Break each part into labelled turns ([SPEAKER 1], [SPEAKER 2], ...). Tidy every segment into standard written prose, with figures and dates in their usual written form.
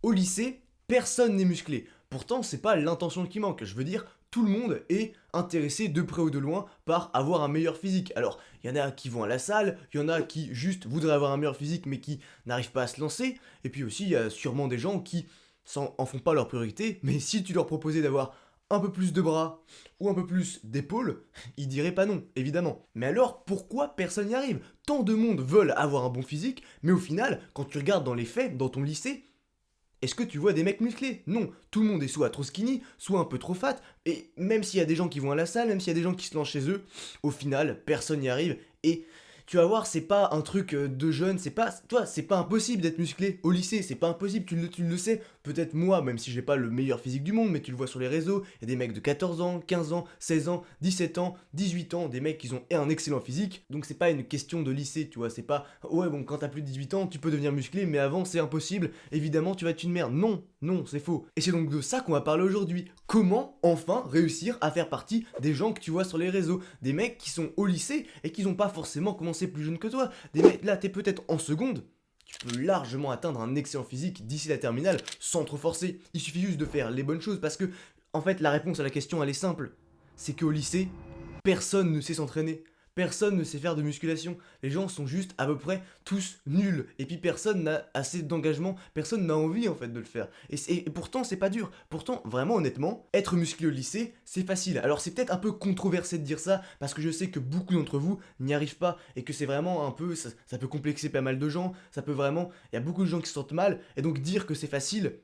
[SPEAKER 1] Au lycée, personne n'est musclé. Pourtant, c'est pas l'intention qui manque. Je veux dire, tout le monde est intéressé de près ou de loin par avoir un meilleur physique. Alors, il y en a qui vont à la salle, il y en a qui juste voudraient avoir un meilleur physique mais qui n'arrivent pas à se lancer. Et puis aussi, il y a sûrement des gens qui en font pas leur priorité. Mais si tu leur proposais d'avoir un peu plus de bras ou un peu plus d'épaules, ils diraient pas non, évidemment. Mais alors, pourquoi personne n'y arrive? Tant de monde veulent avoir un bon physique, mais au final, quand tu regardes dans les faits, dans ton lycée, est-ce que tu vois des mecs musclés? Non, tout le monde est soit trop skinny, soit un peu trop fat, et même s'il y a des gens qui vont à la salle, même s'il y a des gens qui se lancent chez eux, au final, personne n'y arrive, et tu vas voir, c'est pas un truc de jeune, c'est pas impossible d'être musclé au lycée, c'est pas impossible, tu le sais. Peut-être moi, même si j'ai pas le meilleur physique du monde, mais tu le vois sur les réseaux, il y a des mecs de 14 ans, 15 ans, 16 ans, 17 ans, 18 ans, des mecs qui ont un excellent physique, donc c'est pas une question de lycée, tu vois, c'est pas, ouais bon, quand t'as plus de 18 ans, tu peux devenir musclé, mais avant c'est impossible, évidemment tu vas être une merde. Non, non, c'est faux. Et c'est donc de ça qu'on va parler aujourd'hui. Comment enfin réussir à faire partie des gens que tu vois sur les réseaux, des mecs qui sont au lycée et qui n'ont pas forcément commencé plus jeune que toi, des mecs, là t'es peut-être en seconde, tu peux largement atteindre un excellent physique d'ici la terminale sans trop forcer. Il suffit juste de faire les bonnes choses parce que, en fait, la réponse à la question elle est simple. C'est qu'au lycée, personne ne sait s'entraîner. Personne ne sait faire de musculation. Les gens sont juste à peu près tous nuls. Et puis personne n'a assez d'engagement, personne n'a envie en fait de le faire. Et pourtant c'est pas dur. Pourtant, vraiment honnêtement, être musclé au lycée, c'est facile. Alors c'est peut-être un peu controversé de dire ça, parce que je sais que beaucoup d'entre vous n'y arrivent pas, et que c'est vraiment un peu, ça peut complexer pas mal de gens, ça peut vraiment, il y a beaucoup de gens qui se sentent mal, et donc dire que c'est facile,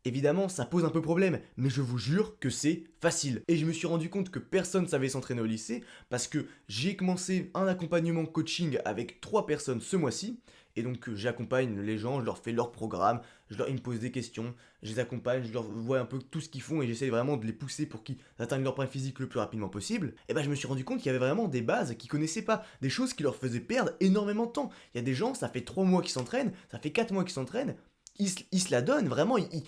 [SPEAKER 1] évidemment, ça pose un peu problème, mais je vous jure que c'est facile. Et je me suis rendu compte que personne ne savait s'entraîner au lycée parce que j'ai commencé un accompagnement coaching avec 3 personnes ce mois-ci. Et donc j'accompagne les gens, je leur fais leur programme, ils me posent des questions, je les accompagne, je leur vois un peu tout ce qu'ils font et j'essaie vraiment de les pousser pour qu'ils atteignent leur point physique le plus rapidement possible. Et ben je me suis rendu compte qu'il y avait vraiment des bases qu'ils connaissaient pas, des choses qui leur faisaient perdre énormément de temps. Il y a des gens, ça fait 3 mois qu'ils s'entraînent, ça fait 4 mois qu'ils s'entraînent, ils se la donnent, vraiment, ils,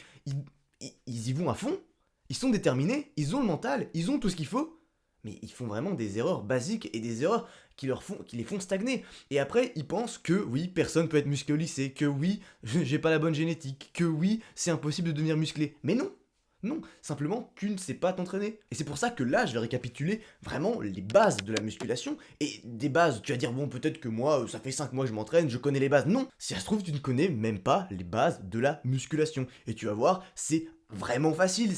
[SPEAKER 1] ils y vont à fond, ils sont déterminés, ils ont le mental, ils ont tout ce qu'il faut, mais ils font vraiment des erreurs basiques et des erreurs qui les font stagner. Et après, ils pensent que oui, personne peut être musclé au lycée, que oui, j'ai pas la bonne génétique, que oui, c'est impossible de devenir musclé. Mais non, non, simplement tu ne sais pas t'entraîner. Et c'est pour ça que là, je vais récapituler vraiment les bases de la musculation. Et des bases, tu vas dire, bon, peut-être que moi, ça fait 5 mois que je m'entraîne, je connais les bases. Non, si ça se trouve, tu ne connais même pas les bases de la musculation. Et tu vas voir, c'est vraiment facile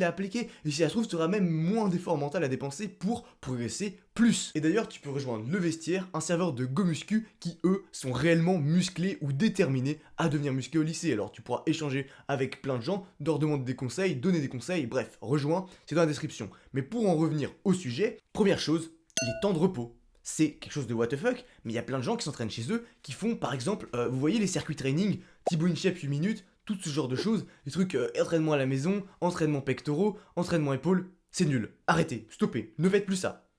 [SPEAKER 1] à appliquer. Et si ça se trouve, tu auras même moins d'efforts mentaux à dépenser pour progresser plus. Et d'ailleurs, tu peux rejoindre le vestiaire, un serveur de GoMuscu qui, eux, sont réellement musclés ou déterminés à devenir musclés au lycée. Alors tu pourras échanger avec plein de gens, leur demander des conseils, donner des conseils, bref, rejoins, c'est dans la description. Mais pour en revenir au sujet, première chose, les temps de repos. C'est quelque chose de what the fuck, mais il y a plein de gens qui s'entraînent chez eux, qui font par exemple, vous voyez les circuits training, Thibaut InShape 8 minutes, tout ce genre de choses, des trucs entraînement à la maison, entraînement pectoraux, entraînement épaules, c'est nul. Arrêtez, stoppez, ne faites plus ça.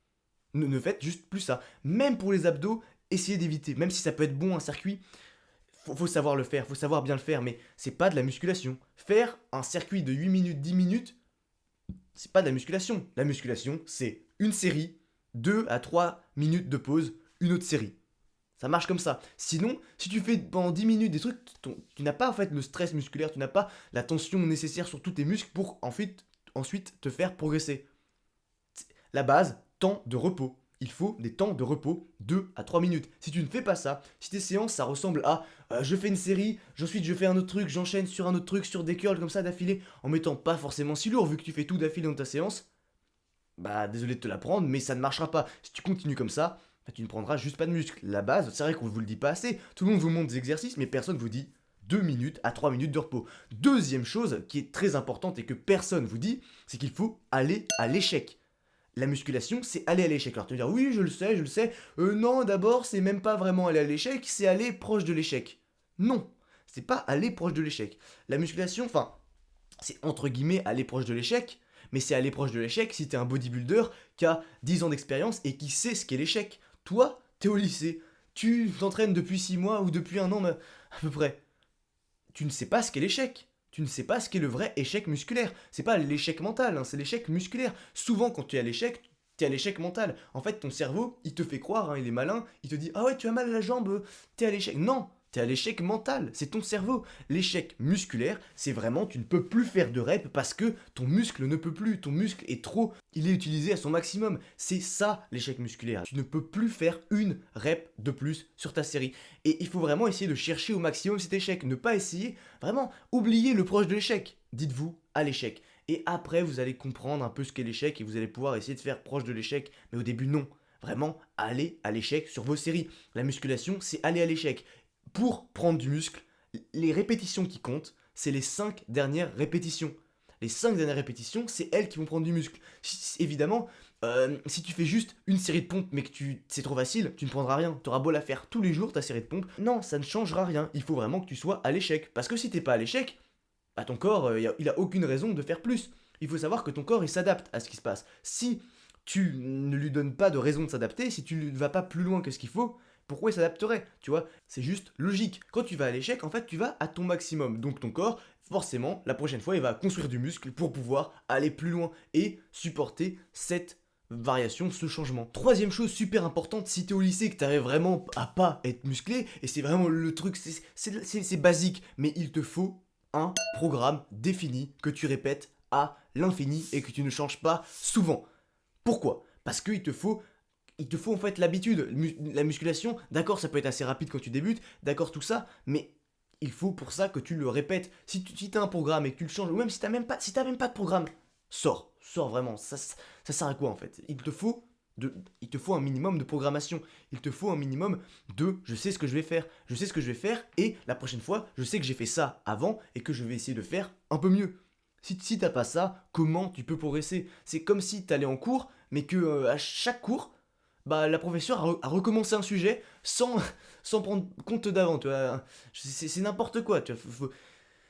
[SPEAKER 1] Ne faites juste plus ça. Même pour les abdos, essayez d'éviter. Même si ça peut être bon un circuit, faut savoir le faire, faut savoir bien le faire, mais c'est pas de la musculation. Faire un circuit de 8 minutes, 10 minutes, c'est pas de la musculation. La musculation, c'est une série, 2 à 3 minutes de pause, une autre série. Ça marche comme ça. Sinon, si tu fais pendant 10 minutes des trucs, tu n'as pas en fait le stress musculaire, tu n'as pas la tension nécessaire sur tous tes muscles pour ensuite te faire progresser. La base, temps de repos. Il faut des temps de repos 2 à 3 minutes. Si tu ne fais pas ça, si tes séances ça ressemble à je fais une série, ensuite je fais un autre truc, j'enchaîne sur un autre truc, sur des curls comme ça d'affilée, en mettant pas forcément si lourd vu que tu fais tout d'affilée dans ta séance, bah désolé de te l'apprendre, mais ça ne marchera pas. Si tu continues comme ça, bah, tu ne prendras juste pas de muscle. La base, c'est vrai qu'on vous le dit pas assez, tout le monde vous montre des exercices, mais personne vous dit 2 minutes à 3 minutes de repos. Deuxième chose qui est très importante et que personne vous dit, c'est qu'il faut aller à l'échec. La musculation, c'est aller à l'échec. Alors tu vas dire, oui, je le sais, je le sais. Non, d'abord, c'est même pas vraiment aller à l'échec, c'est aller proche de l'échec. Non, c'est pas aller proche de l'échec. La musculation, enfin, c'est entre guillemets aller proche de l'échec, mais c'est aller proche de l'échec si t'es un bodybuilder qui a 10 ans d'expérience et qui sait ce qu'est l'échec. Toi, t'es au lycée, tu t'entraînes depuis 6 mois ou depuis un an à peu près. Tu ne sais pas ce qu'est l'échec. Tu ne sais pas ce qu'est le vrai échec musculaire. C'est pas l'échec mental, hein, c'est l'échec musculaire. Souvent, quand tu es à l'échec, t'es à l'échec mental. En fait, ton cerveau, il te fait croire, hein, il est malin, il te dit ah ouais, tu as mal à la jambe, t'es à l'échec. Non, T'es à l'échec mental, c'est ton cerveau. L'échec musculaire, c'est vraiment tu ne peux plus faire de reps parce que ton muscle ne peut plus, ton muscle est trop, il est utilisé à son maximum. C'est ça l'échec musculaire. Tu ne peux plus faire une rep de plus sur ta série. Et il faut vraiment essayer de chercher au maximum cet échec. Ne pas essayer, vraiment, oublier le proche de l'échec. Dites-vous à l'échec. Et après, vous allez comprendre un peu ce qu'est l'échec et vous allez pouvoir essayer de faire proche de l'échec. Mais au début, non. Vraiment, allez à l'échec sur vos séries. La musculation, c'est aller à l'échec. Pour prendre du muscle, les répétitions qui comptent, c'est les 5 dernières répétitions. Les 5 dernières répétitions, c'est elles qui vont prendre du muscle. Évidemment, si tu fais juste une série de pompes mais que c'est trop facile, tu ne prendras rien. Tu auras beau la faire tous les jours, ta série de pompes. Non, ça ne changera rien. Il faut vraiment que tu sois à l'échec. Parce que si t'es pas à l'échec, bah ton corps, il a aucune raison de faire plus. Il faut savoir que ton corps, il s'adapte à ce qui se passe. Si tu ne lui donnes pas de raison de s'adapter, si tu ne vas pas plus loin que ce qu'il faut, pourquoi il s'adapterait? Tu vois, c'est juste logique. Quand tu vas à l'échec, en fait, tu vas à ton maximum. Donc ton corps, forcément, la prochaine fois, il va construire du muscle pour pouvoir aller plus loin et supporter cette variation, ce changement. Troisième chose super importante, si t'es au lycée, que t'arrives vraiment à pas être musclé, et c'est vraiment le truc, c'est basique, mais il te faut un programme défini que tu répètes à l'infini et que tu ne changes pas souvent. Pourquoi? Parce qu'il te faut en fait l'habitude. La musculation, d'accord, ça peut être assez rapide quand tu débutes, d'accord, tout ça, mais il faut pour ça que tu le répètes. Si tu as un programme et que tu le changes, ou même si t'as même pas de programme, sors vraiment. Ça sert à quoi en fait? Il te faut un minimum de programmation. Il te faut un minimum de je sais ce que je vais faire. Je sais ce que je vais faire et la prochaine fois, je sais que j'ai fait ça avant et que je vais essayer de faire un peu mieux. Si t'as pas ça, comment tu peux progresser? C'est comme si t'allais en cours, mais que à chaque cours, bah, la professeure a recommencé un sujet sans prendre compte d'avant. Tu vois. C'est n'importe quoi. Tu vois.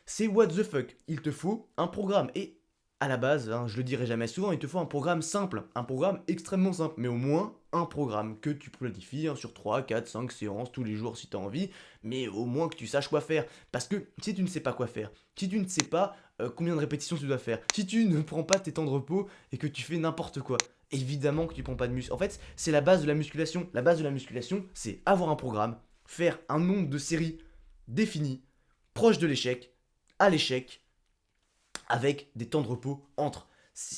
[SPEAKER 1] C'est what the fuck. Il te faut un programme. Et à la base, hein, je le dirai jamais souvent, il te faut un programme simple. Un programme extrêmement simple. Mais au moins un programme que tu planifies hein, sur 3, 4, 5 séances tous les jours si tu as envie. Mais au moins que tu saches quoi faire. Parce que si tu ne sais pas quoi faire, si tu ne sais pas combien de répétitions tu dois faire, si tu ne prends pas tes temps de repos et que tu fais n'importe quoi, évidemment que tu prends pas de muscle. En fait, c'est la base de la musculation. La base de la musculation, c'est avoir un programme, faire un nombre de séries défini, proche de l'échec, à l'échec, avec des temps de repos entre.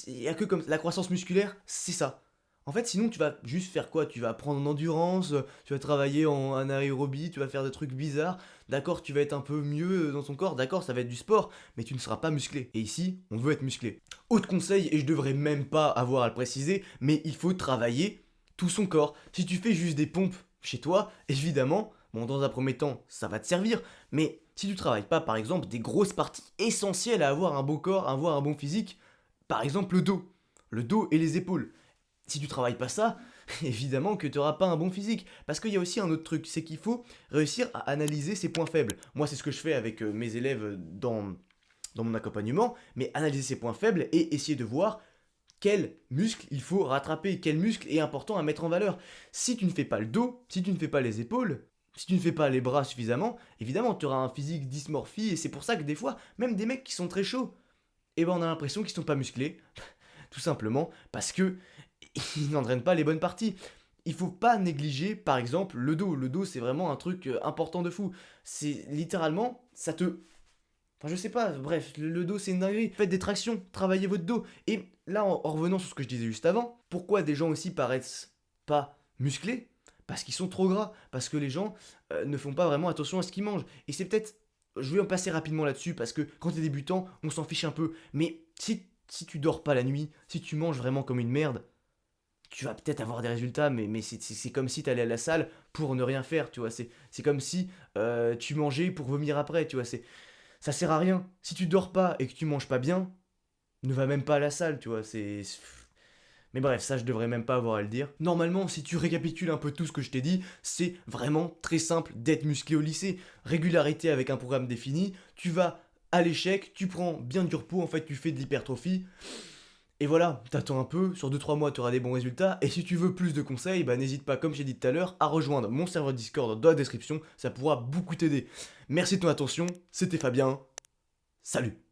[SPEAKER 1] Il n'y a que comme la croissance musculaire, c'est ça. En fait, sinon, tu vas juste faire quoi? Tu vas apprendre en endurance, tu vas travailler en anaérobie, tu vas faire des trucs bizarres. D'accord, tu vas être un peu mieux dans ton corps. D'accord, ça va être du sport, mais tu ne seras pas musclé. Et ici, on veut être musclé. Autre conseil, et je devrais même pas avoir à le préciser, mais il faut travailler tout son corps. Si tu fais juste des pompes chez toi, évidemment, bon, dans un premier temps, ça va te servir, mais si tu travailles pas, par exemple, des grosses parties essentielles à avoir un beau corps, à avoir un bon physique, par exemple le dos et les épaules. Si tu travailles pas ça, évidemment que tu n'auras pas un bon physique. Parce qu'il y a aussi un autre truc, c'est qu'il faut réussir à analyser ses points faibles. Moi, c'est ce que je fais avec mes élèves dans mon accompagnement, mais analyser ses points faibles et essayer de voir quel muscle il faut rattraper, quel muscle est important à mettre en valeur. Si tu ne fais pas le dos, si tu ne fais pas les épaules, si tu ne fais pas les bras suffisamment, évidemment, tu auras un physique dysmorphie, et c'est pour ça que des fois, même des mecs qui sont très chauds, eh ben on a l'impression qu'ils sont pas musclés, tout simplement parce que ils n'entraînent pas les bonnes parties. Il faut pas négliger, par exemple, le dos. Le dos, c'est vraiment un truc important de fou. C'est littéralement, ça te. Enfin, je sais pas, bref, le dos, c'est une dinguerie. Faites des tractions, travaillez votre dos. Et là, en revenant sur ce que je disais juste avant, pourquoi des gens aussi paraissent pas musclés? Parce qu'ils sont trop gras. Parce que les gens ne font pas vraiment attention à ce qu'ils mangent. Et c'est peut-être. Je vais en passer rapidement là-dessus parce que quand t'es débutant, on s'en fiche un peu. Mais si tu dors pas la nuit, si tu manges vraiment comme une merde, tu vas peut-être avoir des résultats, mais c'est comme si tu allais à la salle pour ne rien faire, tu vois. C'est comme si tu mangeais pour vomir après, tu vois. Ça sert à rien. Si tu dors pas et que tu manges pas bien, ne va même pas à la salle, tu vois. Mais bref, ça je devrais même pas avoir à le dire. Normalement, si tu récapitules un peu tout ce que je t'ai dit, c'est vraiment très simple d'être musclé au lycée. Régularité avec un programme défini, tu vas à l'échec, tu prends bien du repos, en fait tu fais de l'hypertrophie. Et voilà, t'attends un peu, sur 2-3 mois tu auras des bons résultats, et si tu veux plus de conseils, bah n'hésite pas, comme j'ai dit tout à l'heure, à rejoindre mon serveur Discord dans la description, ça pourra beaucoup t'aider. Merci de ton attention, c'était Fabien, salut!